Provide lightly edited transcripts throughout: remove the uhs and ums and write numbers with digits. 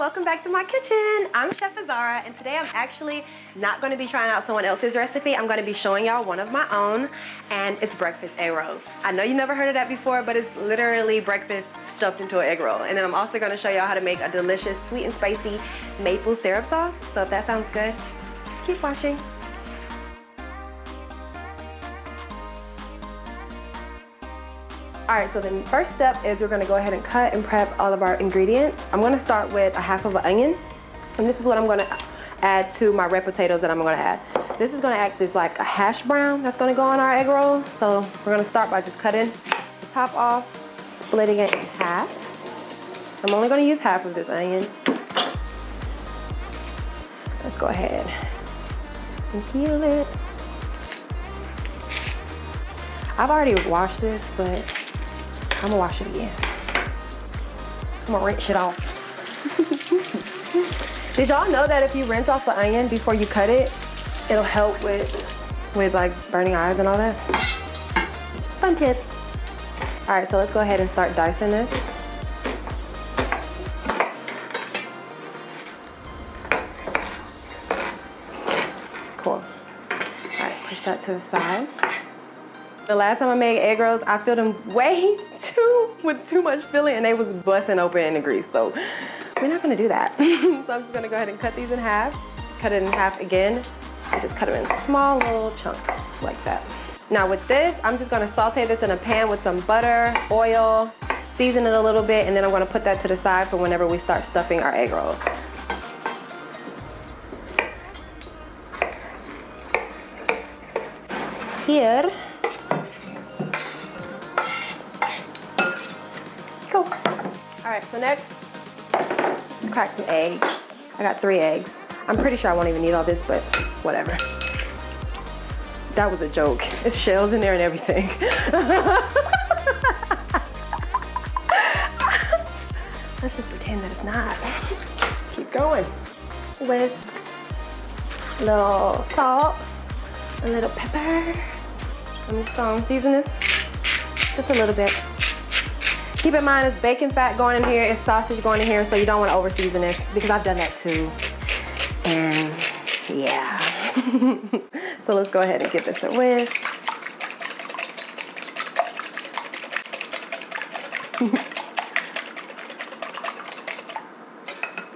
welcome back to my kitchen. I'm Chef Azara, and today I'm actually not going to be trying out someone else's recipe. I'm going to be showing y'all one of my own, and it's breakfast egg rolls. I know you never heard of that before, but it's literally breakfast stuffed into an egg roll. And then I'm also going to show y'all how to make a delicious sweet and spicy maple syrup sauce. So if that sounds good, keep watching. Alright, so the first step is we're going to go ahead and cut and prep all of our ingredients. I'm going to start with a half of an onion, and this is what I'm going to add to my red potatoes that I'm going to add. This is going to act as like a hash brown that's going to go on our egg roll. So we're going to start by just cutting the top off, splitting it in half. I'm only going to use half of this onion. Let's go ahead and peel it. I've already washed this, but I'm gonna wash it again. I'm gonna rinse it off. Did y'all know that if you rinse off the onion before you cut it, it'll help with like burning eyes and all that? Fun tip. All right, so let's go ahead and start dicing this. Cool. All right, push that to the side. The last time I made egg rolls, I filled them with too much filling, and they was busting open in the grease. So we're not gonna do that. So I'm just gonna go ahead and cut these in half, cut it in half again, and just cut them in small little chunks like that. Now with this, I'm just gonna saute this in a pan with some butter, oil, season it a little bit, and then I'm gonna put that to the side for whenever we start stuffing our egg rolls. Here. Cool. All right, so next, let's crack some eggs. I got 3 eggs. I'm pretty sure I won't even need all this, but whatever. That was a joke. It's shells in there and everything. Let's just pretend that it's not. Keep going. With a little salt, a little pepper. I'm just gonna season this just a little bit. Keep in mind, it's bacon fat going in here, it's sausage going in here, so you don't want to over season this, because I've done that too. And yeah. So let's go ahead and give this a whisk.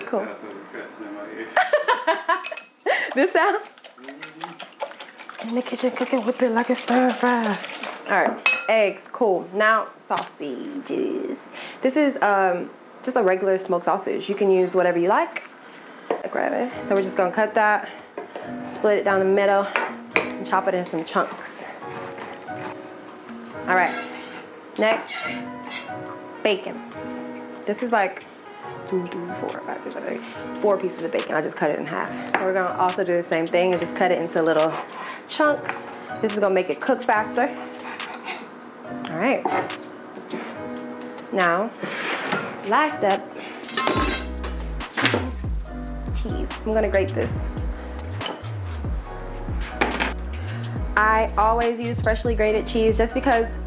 Cool. This sound? In the kitchen cooking, whip it like a stir fry. All right, eggs, cool. Now sausages. This is just a regular smoked sausage. You can use whatever you like. Grab it. So we're just gonna cut that, split it down the middle, and chop it in some chunks. All right, next, bacon. This is like 2, 3, 4, 5, 6, 7, 8, 4 pieces of bacon. I just cut it in half. So we're gonna also do the same thing and just cut it into little chunks. This is gonna make it cook faster. All right. Now, last step, cheese. I'm gonna grate this. I always use freshly grated cheese just because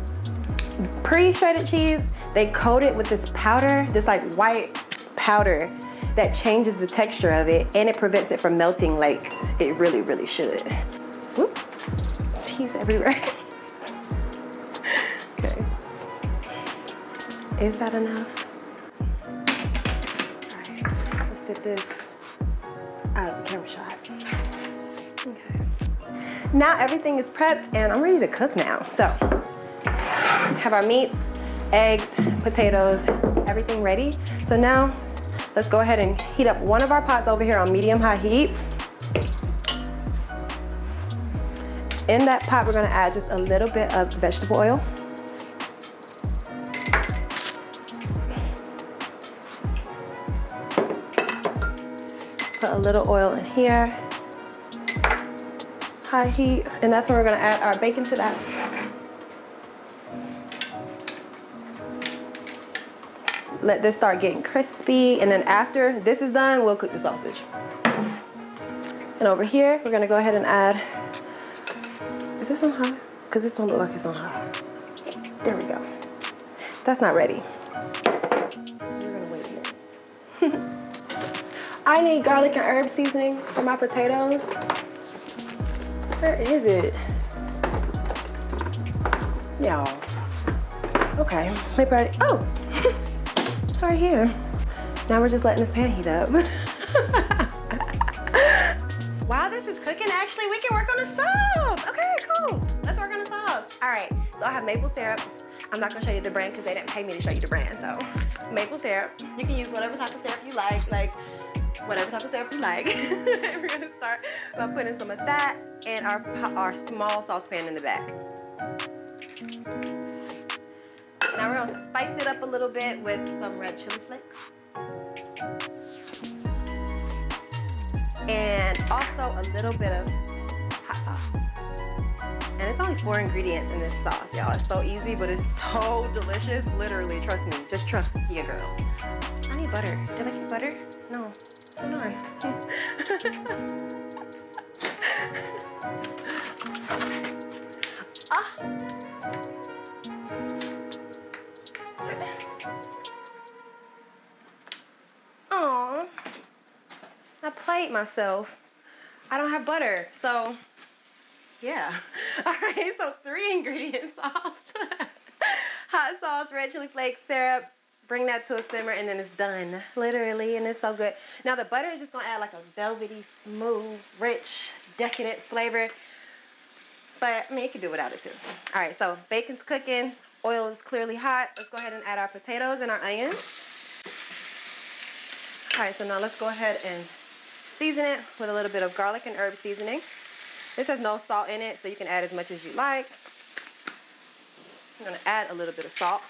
pre-shredded cheese, they coat it with this powder, this like white powder that changes the texture of it, and it prevents it from melting like it really, really should. Whoop. Cheese everywhere. Okay. Is that enough? All right, let's set this out of the camera shot. Okay. Now everything is prepped and I'm ready to cook now. So, have our meats, eggs, potatoes, everything ready. So now, let's go ahead and heat up one of our pots over here on medium-high heat. In that pot, we're gonna add just a little bit of vegetable oil. Put a little oil in here. High heat, and that's when we're gonna add our bacon to that. Let this start getting crispy, and then after this is done, we'll cook the sausage. And over here, we're gonna go ahead and add, is this on high? Because this don't look like it's on high. There we go. That's not ready. We're gonna wait a minute. I need garlic and herb seasoning for my potatoes. Where is it? Y'all. Okay, maybe I, oh, it's right here. Now we're just letting this pan heat up. While this is cooking, actually, we can work on the sauce. Okay, cool. Let's work on the sauce. All right, so I have maple syrup. I'm not gonna show you the brand because they didn't pay me to show you the brand, so. Maple syrup. You can use whatever type of syrup you like whatever type of syrup you like. We're gonna start by putting some of that in our small saucepan in the back. Now we're gonna spice it up a little bit with some red chili flakes. And also a little bit of hot sauce. And it's only 4 ingredients in this sauce, y'all. It's so easy, but it's so delicious. Literally, trust me. Just trust your girl. I need butter. Did I get butter? No. Hold on. Aw. I played myself. I don't have butter, so yeah. All right, so 3 ingredient sauce. Hot sauce, red chili flakes, syrup. Bring that to a simmer and then it's done, literally, and it's so good. Now the butter is just gonna add like a velvety, smooth, rich, decadent flavor. But I mean, you can do without it too. All right, so bacon's cooking, oil is clearly hot. Let's go ahead and add our potatoes and our onions. All right, so now let's go ahead and season it with a little bit of garlic and herb seasoning. This has no salt in it, so you can add as much as you like. I'm gonna add a little bit of salt.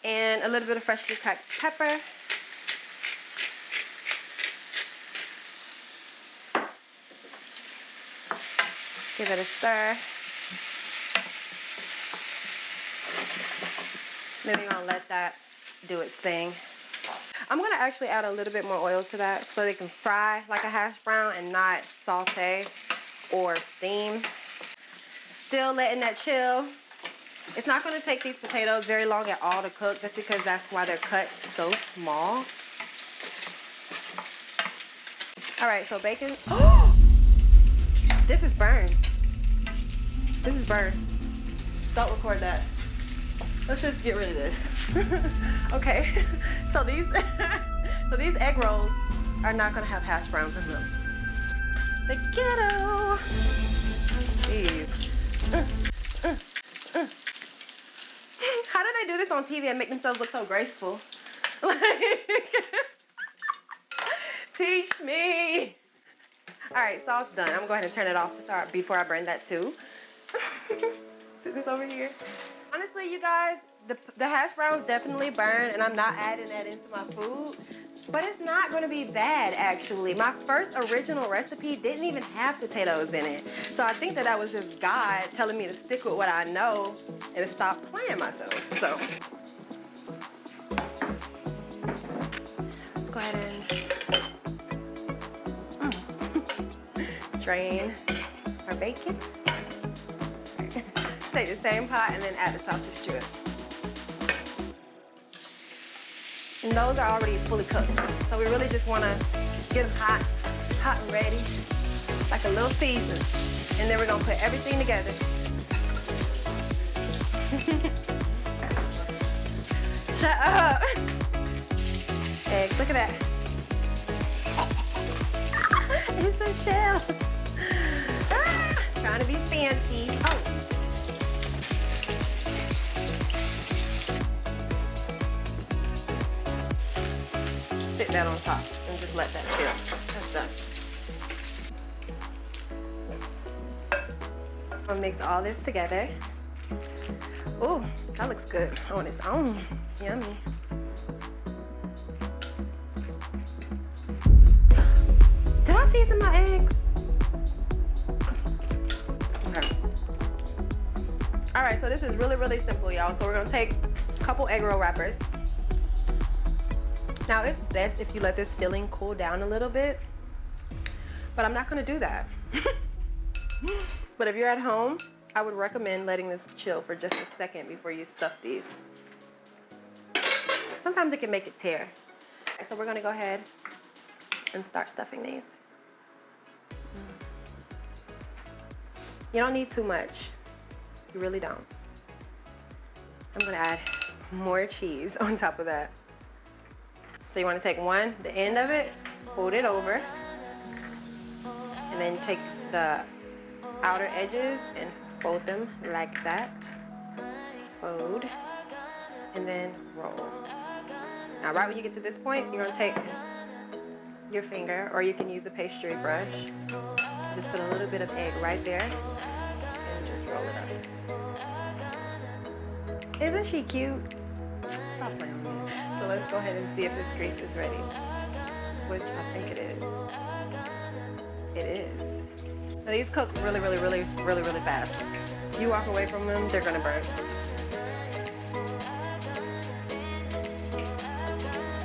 And a little bit of freshly cracked pepper. Give it a stir. Then we're gonna let that do its thing. I'm gonna actually add a little bit more oil to that so they can fry like a hash brown and not saute or steam. Still letting that chill. It's not gonna take these potatoes very long at all to cook just because that's why they're cut so small. All right, so bacon. Oh! This is burned. This is burned. Don't record that. Let's just get rid of this. Okay, so these egg rolls are not gonna have hash browns in them. The ghetto. Jeez. How do they do this on TV and make themselves look so graceful? Like, teach me. All right, sauce done. I'm gonna go ahead and turn it off before I burn that too. See this over here? Honestly, you guys, the hash browns definitely burn, and I'm not adding that into my food. But it's not gonna be bad, actually. My first original recipe didn't even have potatoes in it. So I think that was just God telling me to stick with what I know and to stop playing myself. So let's go ahead and drain our bacon. Take the same pot and then add the sausage to it. And those are already fully cooked. So we really just want to get them hot and ready, like a little season. And then we're going to put everything together. Shut up. Eggs, look at that. It's a shell. Trying to be fancy. Oh. Sit that on top and just let that chill. That's done. I'll mix all this together. Ooh, that looks good on its own. Yummy. Did I season my eggs? Okay. All right, so this is really, really simple, y'all. So we're gonna take a couple egg roll wrappers. Now, it's best if you let this filling cool down a little bit, but I'm not gonna do that. But if you're at home, I would recommend letting this chill for just a second before you stuff these. sometimes it can make it tear. Okay, so we're gonna go ahead and start stuffing these. You don't need too much. You really don't. I'm gonna add more cheese on top of that. So you wanna take the end of it, fold it over, and then take the outer edges and fold them like that. Fold, and then roll. Now right when you get to this point, you're gonna take your finger, or you can use a pastry brush. Just put a little bit of egg right there, and just roll it up. Isn't she cute? Stop playing with me. So let's go ahead and see if this grease is ready, which I think it is. It is. Now these cook really fast. You walk away from them, they're gonna burn.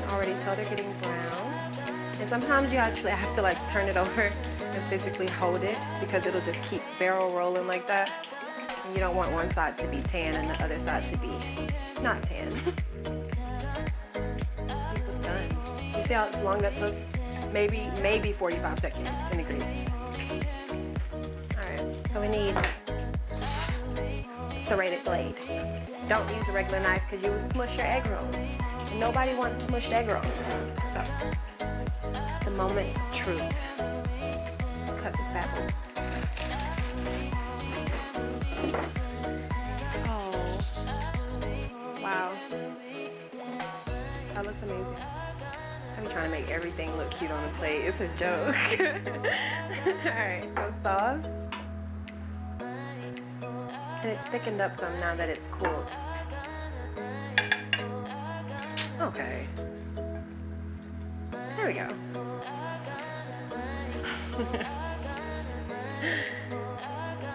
Already tell they're getting brown. And sometimes you actually have to like turn it over and physically hold it, because it'll just keep barrel rolling like that. And you don't want one side to be tan and the other side to be not tan. These look done. You see how long that took? Maybe 45 seconds in the grease. Alright, so we need a serrated blade. Don't use a regular knife because you will smush your egg rolls. And nobody wants smushed egg rolls. So, the moment of truth. Cut this bad boy. Oh, wow. That looks amazing. I'm trying to make everything look cute on the plate. It's a joke. Alright, so sauce. And it's thickened up some now that it's cooled. Okay. There we go.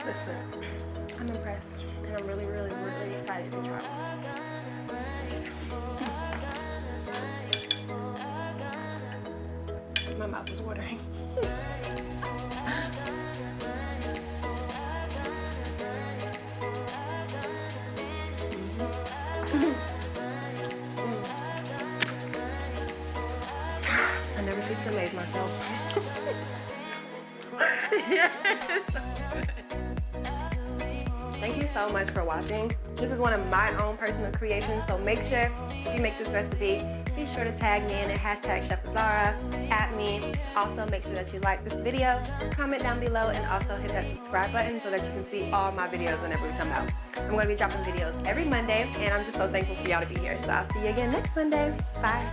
Listen, I'm impressed, and I'm really excited to try one. My mouth is watering. I never cease to amaze myself. Yes. Thank you so much for watching. This is one of my own personal creations, so make sure if you make this recipe, be sure to tag me in it, #ChefAzara, at me. Also, make sure that you like this video, comment down below, and also hit that subscribe button so that you can see all my videos whenever we come out. I'm going to be dropping videos every Monday, and I'm just so thankful for y'all to be here. So I'll see you again next Monday. Bye.